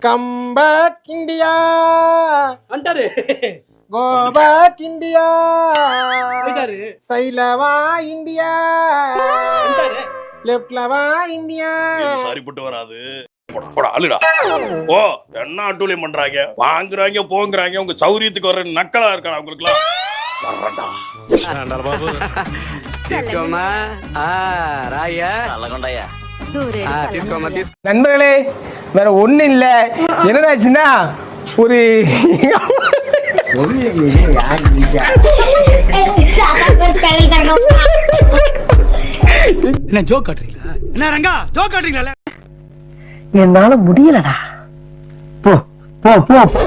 Come back India வந்துட்டாரு. Go back India போயிட்டாரு. சைலவா India வந்துட்டாரு. லெஃப்ட்ல வா இந்தியா. சரிப்பட்டு வராது. அழுடா ஓ என்ன அட்டூழியம் பண்றாங்க, வாங்குறாங்க போங்குறாங்க. உங்க சௌரியத்துக்கு வர நக்கலா இருக்கா உங்களுக்கு எல்லாம்? நண்பர்களே வேற ஒண்ணு இல்ல, என்னடாச்சுன்னா ஒரு என்ன ஜோக் காட்டுறீங்களா? என்ன ரங்கா ஜோக் காட்டுறீங்களா? என்னால முடியலடா. போ போ போ.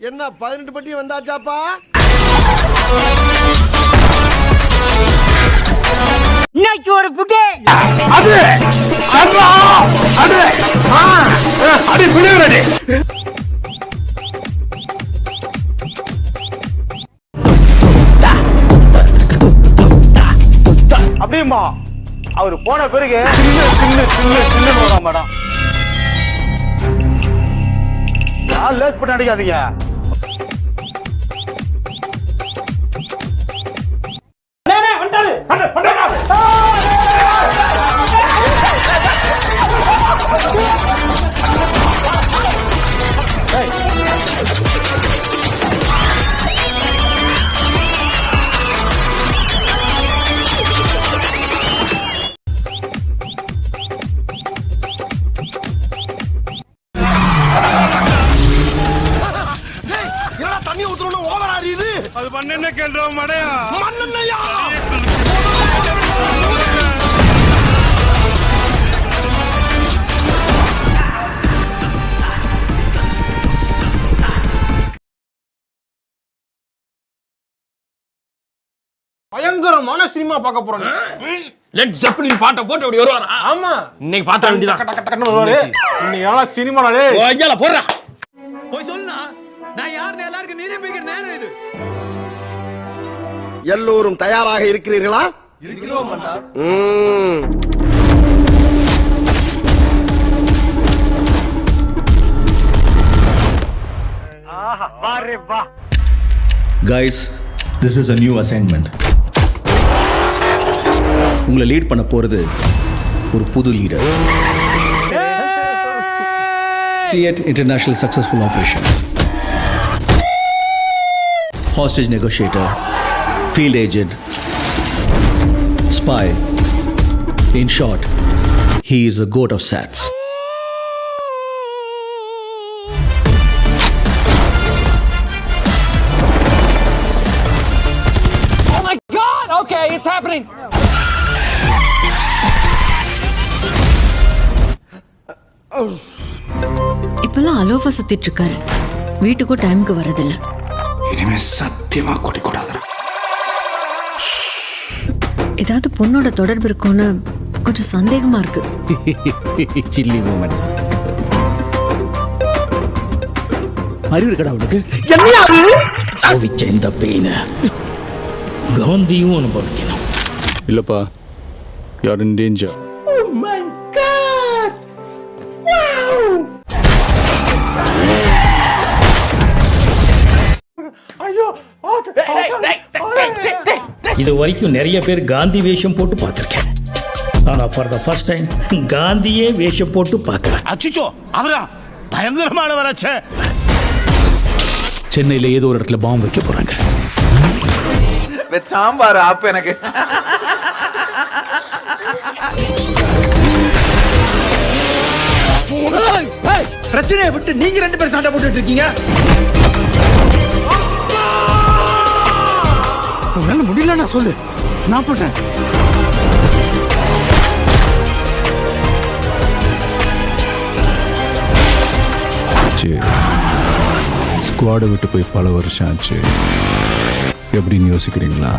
என்ன 18 பட்டி வந்தாச்சாப்பா? இன்னைக்கு ஒரு புட்டே அது அடா அட அடி பிடிங்கடி. அப்படிமா அவர் போன பிறகு சின்ன வரும் மேடம். நான் லேஸ் பண்ண அடிக்காதீங்க. தண்ணி ஊத்துறோம் ஓவர் ஆறியுது. அது மண்ணெண்ண கேள்றோம் மடையா மண்ணெண்ணையா? பயங்கரமான சினிமா பார்க்க போறோம். லெட் ஜெப்பலின் பாட்டை போட்டு அப்படி வருவாரா? ஆமா, இன்னைக்கு பார்த்தா வேண்டியதான். டக்கு டக்குன்னு வருவாரு. இன்னைக்கு எல்லாம் சினிமாடா டேய். ஓய்யால போறா. போய் சொல்லுனா நான் யாருன்னு எல்லாருக்கும் நிரூபிக்கிற நேரம் இது. எல்லோரும் தயாராக இருக்கிறீர்களா? இருக்கிறோம் அண்ணா. ஆஹா வாரே வா. Guys, this is a new assignment. உங்களை லீட் பண்ண போறது ஒரு புது leader. Create international successful operation. Hostage negotiator, field agent, spy. In short, he is the goat of SATS. Oh my God! Okay, it's happening. இப்பெல்லாம் அலோஃபா சுத்திட்டு இருக்காரு. வீட்டுக்கும் டைமுக்கு வரதில்ல. இனிமே சத்தியமா கொடி கூடாதுடா. ஏதாவது பொண்ணோட தொடர்பு இருக்கும்னு கொஞ்சம் சந்தேகமா இருக்கு. Silly moment. அறிவு இருக்கடா உனக்கு? அவிச்ச இந்த பெயினை காந்தியும் அனுபவிக்கணும். இல்லப்பா, you are in danger. Oh my God! Wow! ஐயோ! இது வரைக்கும் நிறைய பேர் காந்தி வேஷம் போட்டு பார்த்திருக்கேன். ஆனா ஃபார் த ஃபர்ஸ்ட் டைம் காந்தியே வேஷம் போட்டு பார்க்கலாம். அச்சுச்சோ, அவரா பயங்கரமான வராச்சே. சென்னையில ஏதோ ஒரு இடத்துல பாம்பு வைக்க போறாங்க. சாம்பார் ஆப் எனக்கு. பிரச்சனையை விட்டு நீங்க 2 பேரும் சண்டை போட்டுட்டு இருக்கீங்க. உன்னால முடியலன்னா சொல்லு, நான் போட்டேன். ஸ்குவாடை விட்டு போய் பல வருஷம் ஆச்சு. எப்படின்னு யோசிக்கிறீங்களா?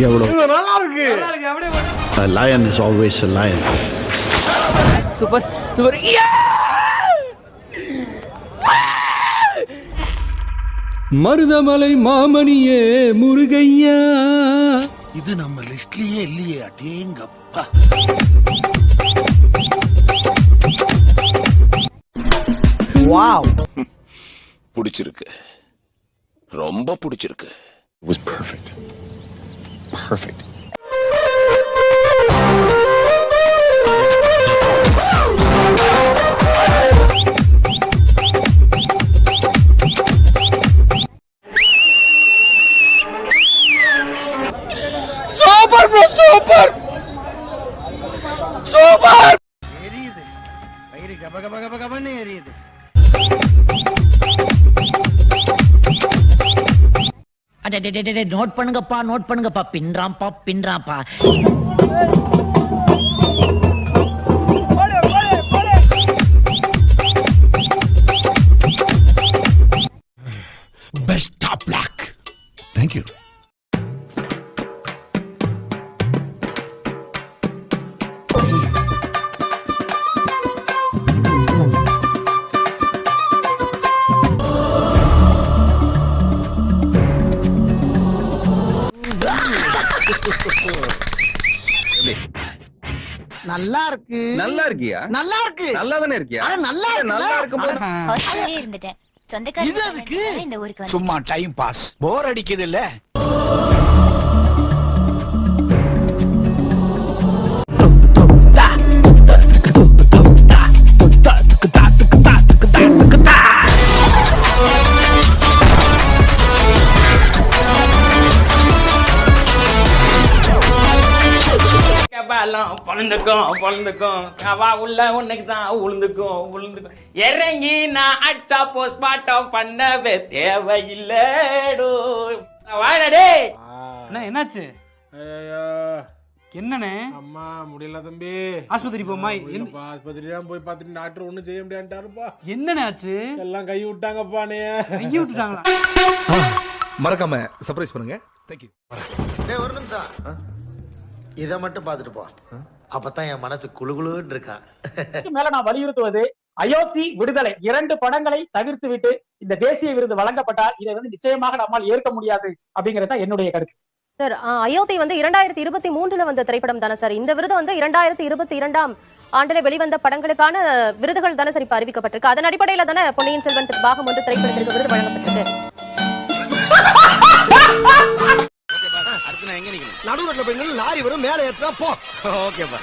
எவ்வளோ நல்லா இருக்கு. A lion is always a lion. Super super. Marudhamalai மாமணியே முருகையா. இது நம்ம லிஸ்ட்லயே இல்லையே. அடேங்கப்பா. வாவ் பிடிச்சிருக்கு, ரொம்ப பிடிச்சிருக்கு. It was perfect. Perfect. Super bro, super super. எரியுது வயிறு கப கப கப கபன்னு எரியுது. நோட் பண்ணுங்கப்பா நோட் பண்ணுங்கப்பா பின்றாம்பா பின்றாம்பா. Best of luck. Thank you. நல்லா இருக்கு. நல்லா இருக்கியா? நல்லா இருக்கு. நல்லா தானே இருக்கியா? நல்லா நல்லா இருக்கும்போது இருந்துட்டேன். சொந்தக்காரங்க இந்த ஊருக்கு வந்து சும்மா டைம் பாஸ். போர் அடிக்குது இல்ல? பழந்துக்கும் அவா உள்ள உன்னைக்கு தான் உளுந்துக்கும் இறங்கி நான் அச்சா போஸ்ட்மார்ட்டம் பண்ணவே தேவையில்லடோ. வாடடே அண்ணா என்னாச்சு? என்னண்ணே? அம்மா முடியல தம்பி, ஆஸ்பத்திரி போமா? ஆஸ்பத்திரி தான் போய் பார்த்துட்டு டாக்டர் ஒண்ணும் செய்ய முடியாட்டாருப்பா. என்னண்ணே ஆச்சு? எல்லாம் கை விட்டாங்கப்பா. நீ கை விட்டுட்டாங்களா? மறக்காம சர்ப்ரைஸ் பண்ணுங்க. Thank you. டேய் ஒரு நிமிஷம், இதை மட்டும் பார்த்துட்டு போ, அப்பதான் என் மனசு குளுகுளுன்னு இருக்கா. மேல நான் வலியுறுத்துவது அயோத்தி விடுதலை 2 படங்களை தவிர்த்து விட்டு இந்த தேசிய விருது வழங்கப்பட்டால் இதை வந்து நிச்சயமாக நம்மால் ஏற்க முடியாது அப்படிங்கறது என்னுடைய கருத்து. சார் அயோத்தி வந்து 2023 வந்த திரைப்படம் தானே சார்? இந்த விருது வந்து 2022 ஆண்டுல வெளிவந்த படங்களுக்கான விருதுகள் தானே சார் இப்ப அறிவிக்கப்பட்டிருக்கு. அதன் அடிப்படையில தானே பொன்னியின் செல்வன் பாகம் 1 திரைப்படத்திற்கு விருது வழங்கப்பட்டிருக்கு. நடுவுல போய் லாரி வரும் மேலே ஏற்றா போ. ஓகேப்பா.